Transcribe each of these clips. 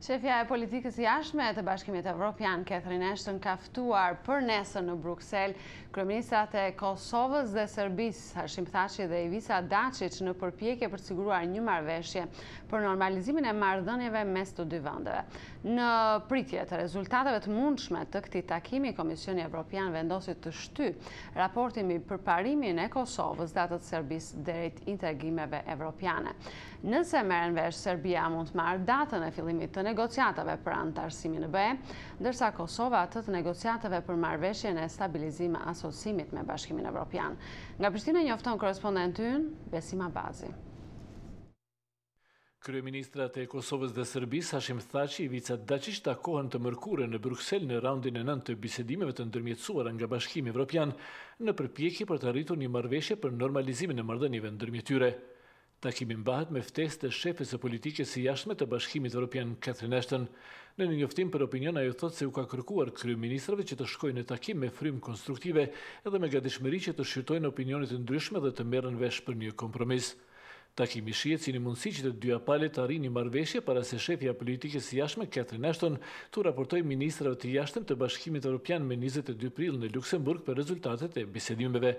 Shefja e politikës jashtme të Bashkimit Evropian, Catherine Ashton, ka ftuar për nesër në Bruksel kryeministrat e Kosovës dhe Serbisë, Hashim Thaçi dhe Ivica Dačić, në përpjekje për të siguruar një marrëveshje për normalizimin e marrëdhënieve mes të dy vendeve. Në pritje të rezultateve të mundshme të këtij takimi, Komisioni Evropian vendosi të shtyjë raportin mbi përparimin e Kosovës dhe atë të Serbisë drejt integrimeve evropiane. Nëse merren vesh, Serbia mund të marrë datën e fillimit të negociatave për anëtarësimin në BE, ndërsa Kosova atë të negociatave për marrëveshjen e stabilizimit e asociimit me Bashkimin Evropian. Nga Prishtina njofton korrespondenti ynë Besima Bazi. Kryeministrat e Kosovës dhe Serbisë, Hashim Thaçi, Ivica Dačić, takohen të mërkurën në Bruksel në raundin e 9 të bisedimeve të ndërmjetësuara nga Bashkimi Evropian në përpjekje për të arritur një marrëveshje për normalizimin e marrëdhënieve ndërmjet tyre. Takimi mbahet me ftesë të shefes së politikës së jashtme të Bashkimit Evropian, Catherine Ashton. Në një njoftim për opinion, ajo thotë se u ka kërkuar kryeministrave që të shkojnë në takim me frymë konstruktive edhe me gatishmëri që të shqyrtojnë opinionet të ndryshme dhe të merren vesh për një kompromis. Takimi shihet si një mundësi që të dyja palët të arrijnë një marrëveshje para se shefja e politikës së jashtme Catherine Ashton të raportojë ministrave të jashtëm të Bashkimit Evropian me 22 prill në Luksemburg për rezultatet e bisedimeve.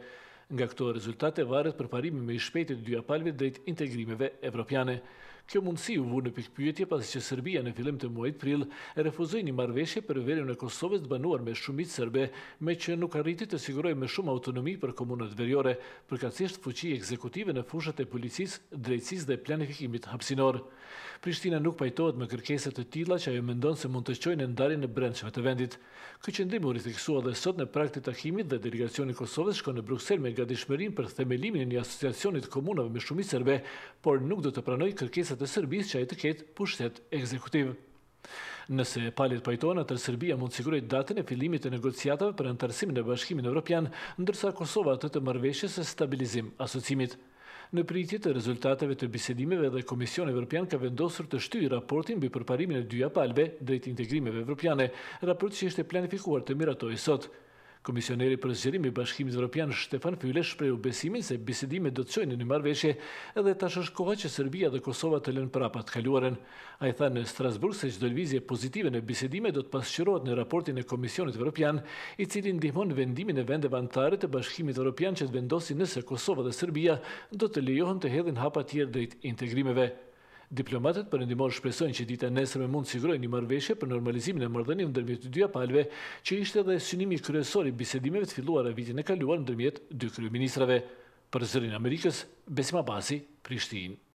Nga këto rezultate varet përparimi me i shpejtë të dyja palëve drejt integrimeve evropiane. Kjo mundësi u vu në pikpyetje pasi që Serbia në fillim të muajit prill refuzoi një marrëveshje për verjen e Kosovës të banuar me shumicë serbe, me që nuk arriti të sigurojë më shumë autonomi për komunat veriore, përkatësisht fuqi ekzekutive në fushat e policisë, drejtësisë dhe planifikimit hapësinor. Prishtina nuk pajtohet me kërkesat të tilla që ajo mendon se mund të çojnë ndarjen e brendshme të vendit. Ky qëndrim u ritheksua edhe sot në prag të takimit dhe delegacioni i Kosovës shkon në Bruksel me gatishmërinë për themelimin e një asociacioni të komunave me shumicë serbe, por nuk do të pranojë kërkesat e Serbisë që ai të ketë pushtet ekzekutiv. Nëse palët pajtohen, atëherë Serbia mund të sigurojë datën e fillimit të negociatave për anëtarësimin e Bashkimit Evropian, ndërsa Kosova atë të marrëveshjes së stabilizim asociimit. Në pritje të rezultateve të bisedimeve dhe Komisioni Evropian ka vendosur të shtyjë raportin mbi përparimin e dyja palëve drejt integrimeve evropiane, raport që ishte planifikuar të miratojë sot. Komisioneri për zgjerim i Bashkimit Evropian Stefan Füle shprehu besimin se bisedimet do të çojnë në një marrëveshje edhe tash është koha që Serbia dhe Kosova të lënë prapa të kaluaren. Ai tha në Strasburg se çdo lëvizje pozitive në bisedime do të pasqyrohet në raportin e Komisionit Evropian, i cili ndihmon vendimin e vendeve anëtare të Bashkimit Evropian që të vendosin nëse Kosova dhe Serbia do të lejohen të hedhin hapa të tjerë drejt integrimeve. Diplomatët perëndimor shpresojnë që dita e nesërme mund të sigurojë një marrëveshje për normalizimin e marrëdhënieve ndërmjet të dyja palëve, që ishte edhe synimi kryesor i bisedimeve të filluara vitin e kaluar ndërmjet dy kryeministrave. Për Zërin e Amerikës, Besima Bazi, Prishtinë.